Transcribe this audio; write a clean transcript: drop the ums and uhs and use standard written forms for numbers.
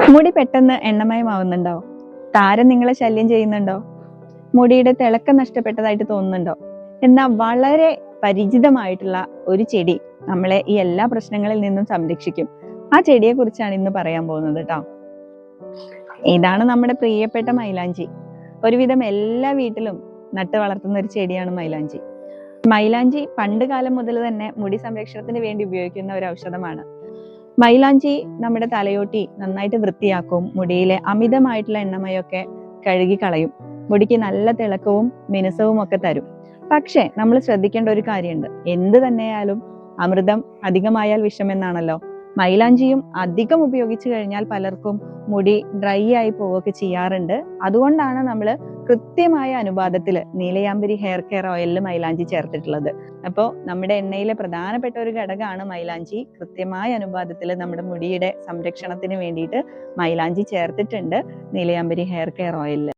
മുടി പെട്ടെന്ന് എണ്ണമയമാവുന്നുണ്ടോ? താരൻ നിങ്ങളെ ശല്യം ചെയ്യുന്നുണ്ടോ? മുടിയുടെ തിളക്കം നഷ്ടപ്പെട്ടതായിട്ട് തോന്നുന്നുണ്ടോ? എന്നാൽ വളരെ പരിചിതമായിട്ടുള്ള ഒരു ചെടി നമ്മളെ ഈ എല്ലാ പ്രശ്നങ്ങളിൽ നിന്നും സംരക്ഷിക്കും. ആ ചെടിയെ കുറിച്ചാണ് ഇന്ന് പറയാൻ പോകുന്നത് കേട്ടോ. ഇതാണ് നമ്മുടെ പ്രിയപ്പെട്ട മൈലാഞ്ചി. ഒരുവിധം എല്ലാ വീട്ടിലും നട്ട് വളർത്തുന്ന ഒരു ചെടിയാണ് മൈലാഞ്ചി. മൈലാഞ്ചി പണ്ട് കാലം മുതൽ തന്നെ മുടി സംരക്ഷണത്തിന് വേണ്ടി ഉപയോഗിക്കുന്ന ഒരു ഔഷധമാണ്. മൈലാഞ്ചി നമ്മുടെ തലയോട്ടി നന്നായിട്ട് വൃത്തിയാക്കും. മുടിയിലെ അമിതമായിട്ടുള്ള എണ്ണമയൊക്കെ കഴുകി കളയും. മുടിക്ക് നല്ല തിളക്കവും മിനുസവും ഒക്കെ തരും. പക്ഷെ നമ്മൾ ശ്രദ്ധിക്കേണ്ട ഒരു കാര്യമുണ്ട്. എന്ത് തന്നെയായാലും അമൃതം അധികമായാൽ വിഷം എന്നാണല്ലോ. മൈലാഞ്ചിയും അധികം ഉപയോഗിച്ചു കഴിഞ്ഞാൽ പലർക്കും മുടി ഡ്രൈ ആയി പോവുകയൊക്കെ ചെയ്യാറുണ്ട്. അതുകൊണ്ടാണ് നമ്മൾ കൃത്യമായ അനുപാതത്തിൽ നീലയാമ്പരി ഹെയർ കെയർ ഓയിലിൽ മൈലാഞ്ചി ചേർത്തിട്ടുള്ളത്. അപ്പോൾ നമ്മുടെ എണ്ണയിലെ പ്രധാനപ്പെട്ട ഒരു ഘടകമാണ് മൈലാഞ്ചി. കൃത്യമായ അനുപാതത്തിൽ നമ്മുടെ മുടിയുടെ സംരക്ഷണത്തിന് വേണ്ടിയിട്ട് മൈലാഞ്ചി ചേർത്തിട്ടുണ്ട് നീലയാമ്പരി ഹെയർ കെയർ ഓയിലിൽ.